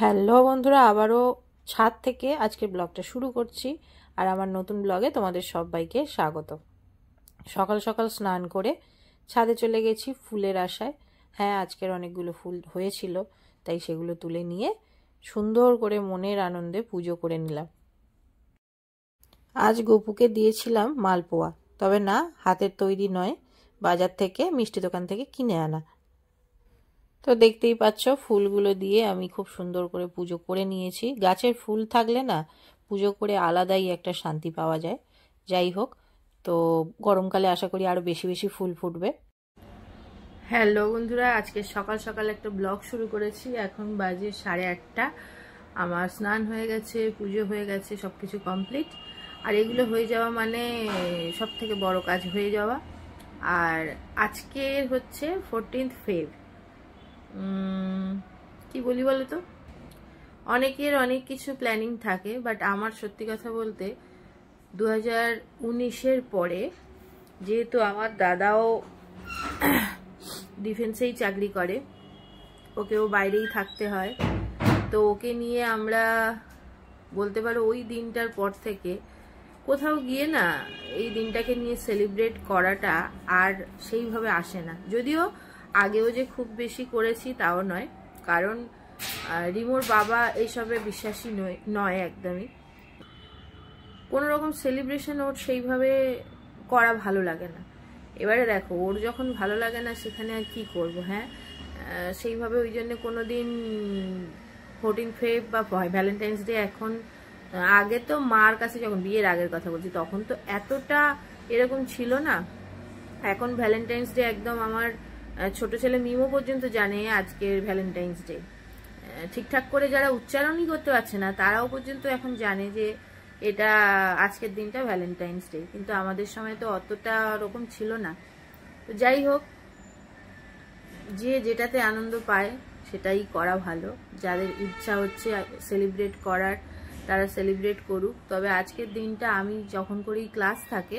Hello বন্ধুরা, আবারও ছাদ থেকে আজকের ব্লগটা শুরু করছি। আর আমার নতুন ব্লগে তোমাদের সবাইকে স্বাগত। সকাল সকাল স্নান করে ছাদে চলে গেছি ফুলের আশায়। হ্যাঁ, আজকের অনেকগুলো ফুল হয়েছিল, তাই সেগুলো তুলে নিয়ে সুন্দর করে মনের আনন্দে পুজো করে নিলাম। আজ গপুকে দিয়েছিলাম মালপোয়া, তবে না, হাতের তৈরি নয়, বাজার থেকে মিষ্টি দোকান থেকে কিনে আনা। তো দেখতেই পাচ্ছ ফুলগুলো দিয়ে আমি খুব সুন্দর করে পুজো করে নিয়েছি। গাছের ফুল থাকলে না পুজো করে আলাদাই একটা শান্তি পাওয়া যায়। যাই হোক, তো গরমকালে আশা করি আরো বেশি বেশি ফুল ফুটবে। হ্যালো বন্ধুরা, আজকে সকাল সকাল একটা ব্লগ শুরু করেছি। এখন বাজে 8:30। আমার স্নান হয়ে গেছে, পুজো হয়ে গেছে, সবকিছু কমপ্লিট। আর এগুলো হয়ে যাওয়া মানে সব থেকে বড় কাজ হয়ে যাওয়া। আর আজকে হচ্ছে 14th ফেব। কি বলি বলো তো, অনেকের অনেক কিছু প্ল্যানিং থাকে, বাট আমার সত্যি কথা বলতে 2019-এর পরে, যেহেতু আমার দাদাও ডিফেন্সেই চাকরি করে, ওকেও বাইরেই থাকতে হয়, তো ওকে নিয়ে আমরা বলতে পারো ওই দিনটার পর থেকে কোথাও গিয়ে না এই দিনটাকে নিয়ে সেলিব্রেট করাটা আর সেইভাবে আসে না। যদিও আগেও যে খুব বেশি করেছি তাও নয়, কারণ রিমোর বাবা এইসবে বিশ্বাসী নয় একদমই। কোনো রকম সেলিব্রেশন ওর সেইভাবে করা ভালো লাগে না। এবারে দেখো, ওর যখন ভালো লাগে না সেখানে আর কি করব। হ্যাঁ, সেইভাবে ওই জন্য কোনো দিন 14 ফেব বা ভ্যালেন্টাইন্স ডে, এখন আগে তো মার কাছে যখন বিয়ের আগের কথা বলছি তখন তো এতটা এরকম ছিল না। এখন ভ্যালেন্টাইন্স ডে একদম আমার ছোট ছেলে মিমো পর্যন্ত জানে আজকের ভ্যালেন্টাইন্স ডে। ঠিকঠাক করে যারা উচ্চারণই করতে পারছে না তারাও পর্যন্ত এখন জানে যে এটা আজকের দিনটা ভ্যালেন্টাইন্স ডে। কিন্তু আমাদের সময় তো অতটা রকম ছিল না। তো যাই হোক, যে যেটাতে আনন্দ পায় সেটাই করা ভালো। যাদের ইচ্ছা হচ্ছে সেলিব্রেট করার তারা সেলিব্রেট করুক। তবে আজকের দিনটা আমি যখন করি ক্লাস থাকে,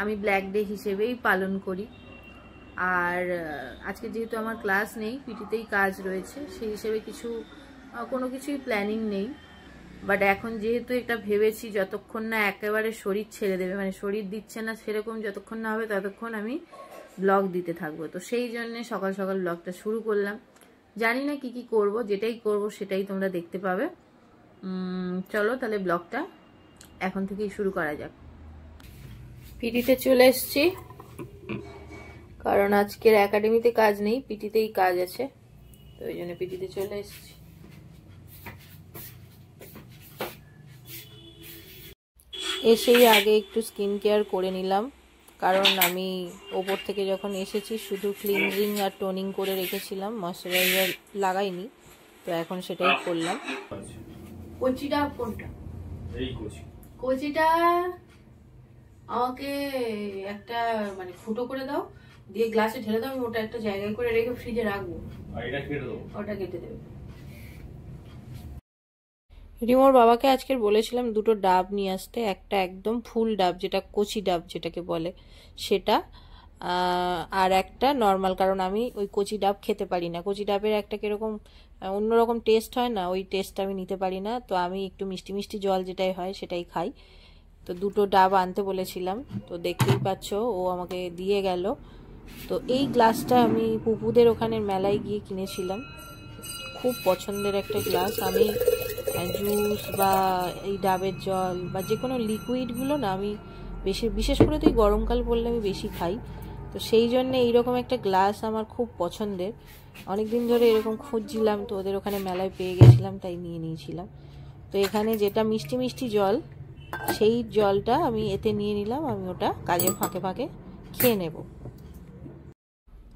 আমি ব্ল্যাক ডে হিসেবেই পালন করি। আর আজকে যেহেতু আমার ক্লাস নেই, পিটিতেই কাজ রয়েছে, সেই হিসেবে কোনো কিছুই প্ল্যানিং নেই। বাট এখন যেহেতু এটা ভেবেছি, যতক্ষণ না একেবারে শরীর ছেড়ে দেবে, মানে শরীর দিচ্ছে না সেরকম যতক্ষণ না হবে ততক্ষণ আমি ব্লগ দিতে থাকবো। তো সেই জন্যে সকাল সকাল ব্লগটা শুরু করলাম। জানি না কি কি করব, যেটাই করব সেটাই তোমরা দেখতে পাবে। চলো তাহলে ব্লগটা এখন থেকেই শুরু করা যাক। পিটিতে চলে এসছি, কারণ আজকের একাডেমিতে কাজ নেই, পিটিতেই কাজ আছে, তো ওই জন্য পিটিতে চলে এসছি। এসেই আগে একটু স্কিন কেয়ার করে নিলাম, কারণ আমি ওপর থেকে যখন এসেছি শুধু ক্লিনজিং আর টোনিং করে রেখেছিলাম, ময়শ্চারাইজার লাগাইনি, তো এখন সেটাই করলাম। কচিটা কোনটা? এই কচিটা আমাকে একটা মানে ফুটো করে দাও, দিয়ে গ্লাসে ঢেলে দাও, আমি ওটা একটা জায়গায় করে রেখে ফ্রিজে রাখবো। ওটা কেটে দেবে। রিমোর বাবাকে আজকের বলেছিলাম দুটো ডাব নিয়ে আসতে, একটা একদম ফুল ডাব যেটা কচি ডাব যেটাকে বলে সেটা, আর একটা নর্মাল, কারণ আমি ওই কচি ডাব খেতে পারি না। কচি ডাবের একটা কিরকম অন্যরকম টেস্ট হয় না, ওই টেস্টটা আমি নিতে পারি না। তো আমি একটু মিষ্টি মিষ্টি জল যেটাই হয় সেটাই খাই। তো দুটো ডাব আনতে বলেছিলাম, তো দেখতেই পাচ্ছ ও আমাকে দিয়ে গেল। তো এই গ্লাসটা আমি পুপুদের ওখানের মেলায় গিয়ে কিনেছিলাম, খুব পছন্দের একটা গ্লাস। আমি জুস বা এই ডাবের জল বা যে কোনো লিকুইডগুলো না আমি বিশেষ করে তো এই গরমকাল পড়লে আমি বেশি খাই, তো সেই জন্যে এইরকম একটা গ্লাস আমার খুব পছন্দের। অনেক দিন ধরে এরকম খুঁজছিলাম, তো ওদের ওখানে মেলায় পেয়ে গেছিলাম, তাই নিয়ে নিয়েছিলাম। তো এখানে যেটা মিষ্টি মিষ্টি জল, সেই জলটা আমি এতে নিয়ে নিলাম, আমি ওটা কাজের ফাঁকে ফাঁকে খেয়ে নেব।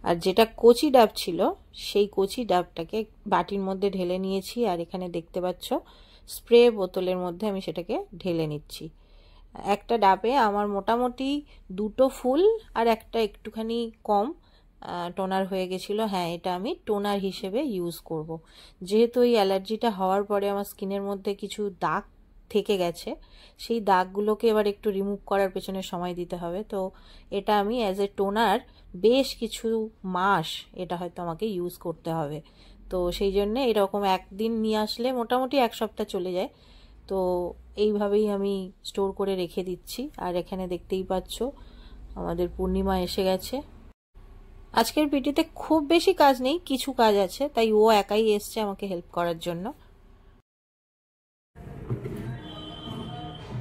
আর যেটা কচি ডাব ছিল সেই কচি ডাবটাকে বাটির মধ্যে ঢেলে নিয়েছি, আর এখানে দেখতে পাচ্ছ স্প্রে বোতলের মধ্যে আমি সেটাকে ঢেলে নিচ্ছি। একটা ডাবে আমার মোটামুটি দুটো ফুল আর একটা একটুখানি কম টোনার হয়ে গেছিলো। হ্যাঁ, এটা আমি টোনার হিসেবে ইউজ করব। যেহেতু এই অ্যালার্জিটা হওয়ার পরে আমার স্কিনের মধ্যে কিছু দাগ থেকে গেছে, সেই দাগগুলোকে এবার একটু রিমুভ করার পেছনে সময় দিতে হবে। তো এটা আমি অ্যাজ এ টোনার বেশ কিছু মাস এটা হয়তো আমাকে ইউজ করতে হবে। তো সেই জন্য এরকম একদিন নিয়ে আসলে মোটামুটি এক সপ্তাহ চলে যায়। তো এইভাবেই আমি স্টোর করে রেখে দিচ্ছি। আর এখানে দেখতেই পাচ্ছ আমাদের পূর্ণিমা এসে গেছে। আজকের পিটিতে খুব বেশি কাজ নেই, কিছু কাজ আছে, তাই ও একাই এসছে আমাকে হেল্প করার জন্য।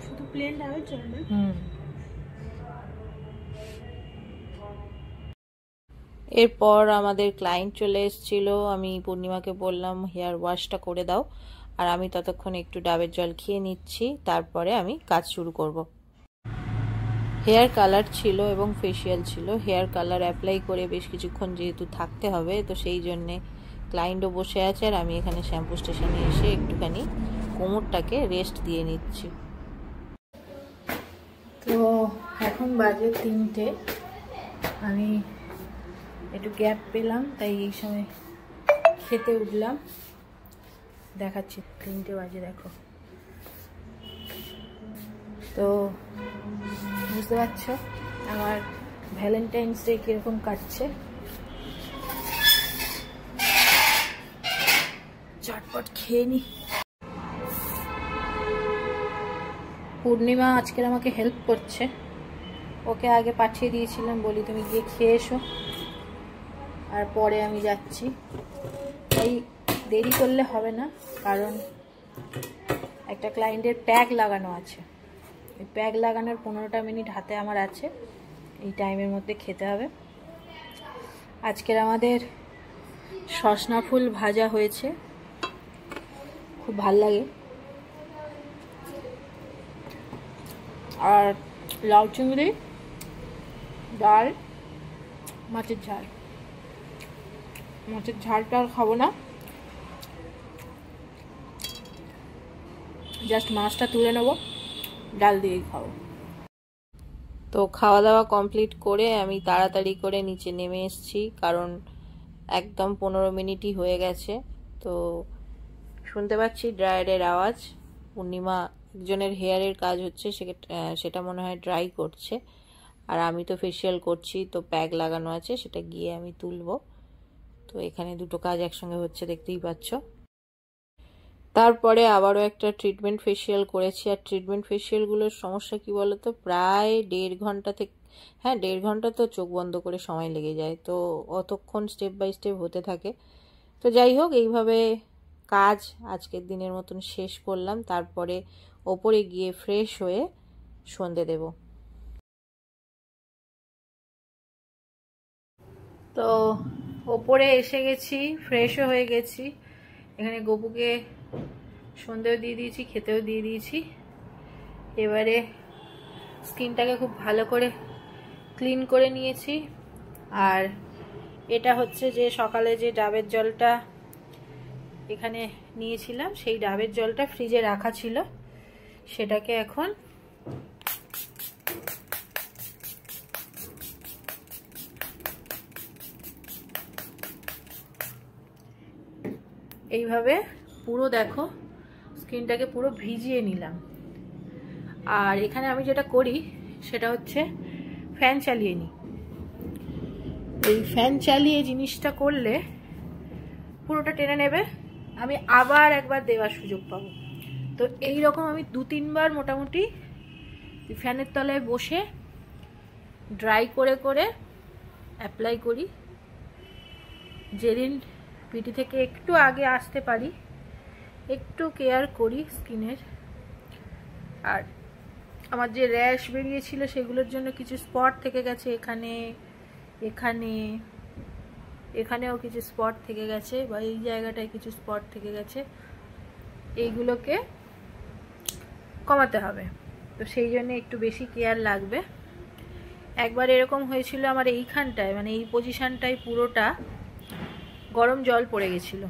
শুধু প্লেন ডাবের জল না? এরপর আমাদের ক্লায়েন্ট চলে এসেছিল। আমি পূর্ণিমাকে বললাম হেয়ার ওয়াশটা করে দাও, আর আমি ততক্ষণ একটু ডাবের জল খেয়ে নিচ্ছি, তারপরে আমি কাজ শুরু করব। হেয়ার কালার ছিল এবং ফেসিয়াল ছিল। হেয়ার কালার অ্যাপ্লাই করে বেশ কিছুক্ষণ যেহেতু থাকতে হবে, তো সেই জন্যে ক্লায়েন্টও বসে আছে আর আমি এখানে শ্যাম্পু স্টেশনে এসে একটুখানি কোমরটাকে রেস্ট দিয়ে নিচ্ছি। তো এখন বাজে 3টে, আমি একটু গ্যাপ পেলাম তাই এই সময় খেতে উঠলাম। দেখাচ্ছি 3টে বাজে, দেখো। তো বুঝতে পারছো আমার ভ্যালেন্টাইন্স ডে কিরকম কাটছে। চটপট খেয়ে নি। পূর্ণিমা আজকের আমাকে হেল্প করছে। ওকে আগে পাঠিয়ে দিয়েছিলাম, বলি তুমি গিয়ে খেয়ে এসো, আর পরে আমি যাচ্ছি। এই দেরি করলে হবে না, কারণ একটা ক্লায়েন্টের প্যাক লাগানো আছে। এই প্যাক লাগানোর 15টা মিনিট হাতে আমার আছে, এই টাইমের মধ্যে খেতে হবে। আজকের আমাদের সসনা ফুল ভাজা হয়েছে, খুব ভাল লাগে। আর লাউ চিংড়ি, ডাল, মাছের ঝাল। মাছের ঝালটা আর খাবো না, জাস্ট মাছটা তুলে নেবো, ডাল দিয়েই খাবো। তো খাওয়া দাওয়া কমপ্লিট করে আমি তাড়াতাড়ি করে নিচে নেমে এসেছি, কারণ একদম 15 মিনিটই হয়ে গেছে। তো শুনতে পাচ্ছি ড্রায়ারের আওয়াজ। পূর্ণিমা একজনের হেয়ারের কাজ হচ্ছে, সেটা মনে হয় ড্রাই করছে, আর আমি তো ফেসিয়াল করছি, তো প্যাক লাগানো আছে, সেটা গিয়ে আমি তুলবো। তো এখানে দুটো কাজ একসঙ্গে হচ্ছে, দেখতেই পাচ্ছ। তারপরে আবারও একটা ট্রিটমেন্ট ফেসিয়াল করেছি। আর ট্রিটমেন্ট ফেসিয়ালগুলোর সমস্যা কি বলতো, প্রায় 1.5 ঘন্টা থেকে, হ্যাঁ 1.5 ঘন্টা তো চোখ বন্ধ করে সময় লেগে যায়, তো অতক্ষণ স্টেপ বাই স্টেপ হতে থাকে। তো যাই হোক, এইভাবে কাজ আজকের দিনের মতন শেষ করলাম। তারপরে ওপরে গিয়ে ফ্রেশ হয়ে সন্ধে দেব। তো ওপরে এসে গেছি, ফ্রেশও হয়ে গেছি। এখানে গপুকে সন্ধেও দিয়ে দিয়েছি, খেতেও দিয়ে দিয়েছি। এবারে স্কিনটাকে খুব ভালো করে ক্লিন করে নিয়েছি। আর এটা হচ্ছে যে সকালে যে ডাবের জলটা এখানে নিয়েছিলাম, সেই ডাবের জলটা ফ্রিজে রাখা ছিল, সেটাকে এখন এইভাবে পুরো দেখো স্কিনটাকে পুরো ভিজিয়ে নিলাম। আর এখানে আমি যেটা করি সেটা হচ্ছে ফ্যান চালিয়ে নিই। এই ফ্যান চালিয়ে জিনিসটা করলে পুরোটা টেনে নেবে, আমি আবার একবার দেওয়ার সুযোগ পাবো। তো এই রকম আমি 2-3 বার মোটামুটি ফ্যানের তলায় বসে ড্রাই করে করে অ্যাপ্লাই করি। যেদিন পিটি থেকে একটু আগে আসতে পারি, একটু কেয়ার করি স্কিনের। আর আমার যে র্যাশ বেরিয়েছিল সেগুলোর জন্য কিছু স্পট থেকে গেছে, এখানে এখানে এখানেও কিছু স্পট থেকে গেছে, বা এই জায়গাটায় কিছু স্পট থেকে গেছে। এইগুলোকে কমাতে হবে, তো সেই জন্য একটু বেশি কেয়ার লাগবে। একবার এরকম হয়েছিল আমার এইখানটায়, মানে এই পজিশনটায় পুরোটা গরম জল পড়ে গেছিল।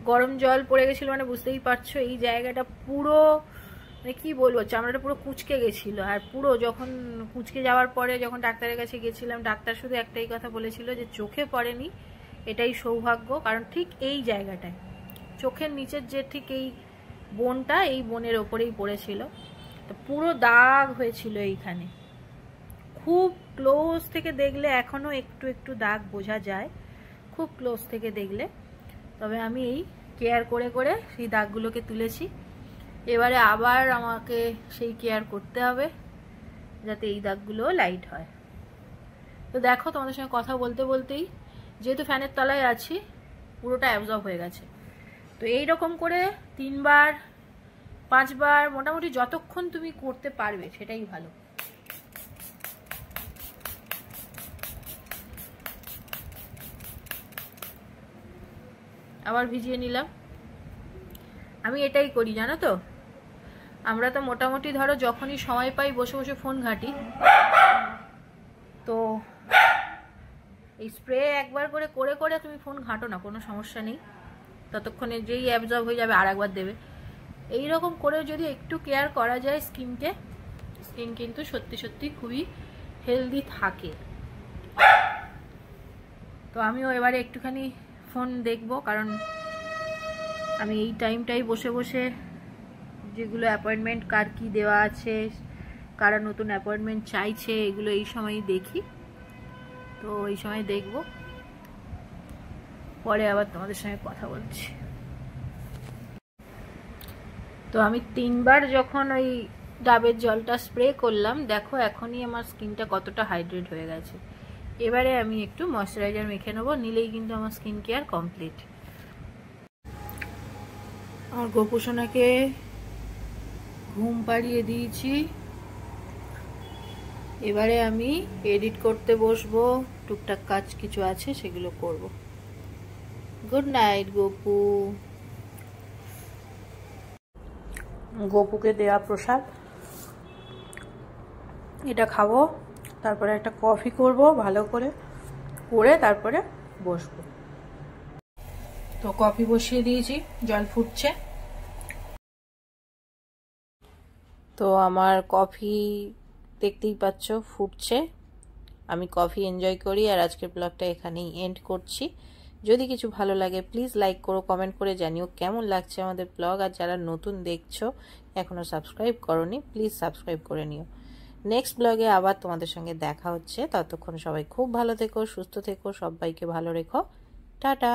গরম জল পড়ে গেছিল মানে বুঝতেই পারছো এই জায়গাটা পুরো, মানে কি বলবো, চামড়াটা পুরো কুঁচকে গেছিল। আর পুরো যখন কুঁচকে যাওয়ার পরে যখন ডাক্তারের কাছে গেছিলাম, ডাক্তার শুধু একটাই কথা বলেছিল যে চোখে পড়েনি, এটাই সৌভাগ্য। কারণ ঠিক এই জায়গাটায় চোখের নিচের যে ঠিক এই বোনটা, এই বোনের ওপরেই পড়েছিল, তো পুরো দাগ হয়েছিল এইখানে। খুব ক্লোজ থেকে দেখলে এখনো একটু একটু দাগ বোঝা যায়, খুব খুব ক্লোজ থেকে দেখলে। তবে আমি এই কেয়ার করে করে সেই দাগগুলোকে তুলেছি। এবারে আবার আমাকে সেই কেয়ার করতে হবে যাতে এই দাগগুলো লাইট হয়। তো দেখো, তোমাদের সঙ্গে কথা বলতে বলতেই যেহেতু ফ্যানের তলায় আছি, পুরোটা অ্যাবজর্ব হয়ে গেছে। তো এইরকম করে 3 বার 5 বার মোটামুটি যতক্ষণ তুমি করতে পারবে সেটাই ভালো। আবার ভিজিয়ে নিলাম। আমি এটাই করি, জানো তো। আমরা তো মোটামুটি ধরো যখনই সময় পাই বসে বসে ফোন ঘাঁটি। তো এই স্প্রে একবার করে করে করে তুমি ফোন ঘাঁটো না, কোনো সমস্যা নেই, ততক্ষণে যেই অ্যাবজর্ব হয়ে যাবে আর একবার দেবে। এইরকম করে যদি একটু কেয়ার করা যায় স্কিনকে, স্কিন কিন্তু সত্যি সত্যি খুবই হেলদি থাকে। তো আমিও এবারে একটুখানি ফোন দেখবো, কারণ আমি এই টাইমটাই বসে বসে যেগুলো অ্যাপয়েন্টমেন্ট কার কি দেওয়া আছে, কারা নতুন অ্যাপয়েন্টমেন্ট চাইছে, এগুলো এই সময়ই দেখি। তো এই সময় দেখব, পরে আবার তোমাদের সঙ্গে কথা বলছি। তো আমি 3 বার যখন ওই ডাবের জলটা স্প্রে করলাম, দেখো এখনই আমার স্কিনটা কতটা হাইড্রেট হয়ে গেছে। এবারে আমি একটু ময়শ্চারাইজার মেখে নেবো, নিলেই কিন্তু আমার স্কিন কেয়ার কমপ্লিট। আমার গোপুসোনাকে ঘুম পাড়িয়ে দিয়েছি। এবারে আমি এডিট করতে বসবো, টুকটাক কাজ কিছু আছে সেগুলো করব। Good night Gopu. গোপুকে দেওয়া প্রসাদ, এটা খাবো, তারপরে একটা কফি করব ভালো করে, করে তারপরে বসবো। তো কফি বসিয়ে দিয়েছি, জল ফুটছে। তো আমার কফি দেখতেই পাচ্ছ ফুটছে। আমি কফি এনজয় করি, আর আজকের ব্লগটা এখানেই এন্ড করছি। যদি কিছু ভালো লাগে প্লিজ লাইক করো, কমেন্ট করে জানিও কেমন লাগছে আমাদের ব্লগ। আর যারা নতুন দেখছো এখনো সাবস্ক্রাইব করোনি, প্লিজ সাবস্ক্রাইব করে নিও। নেক্সট ব্লগে আবার তোমাদের সঙ্গে দেখা হচ্ছে। ততক্ষণ সবাই খুব ভালো থেকো, সুস্থ থেকো, সবাইকে ভালো রেখো। টাটা।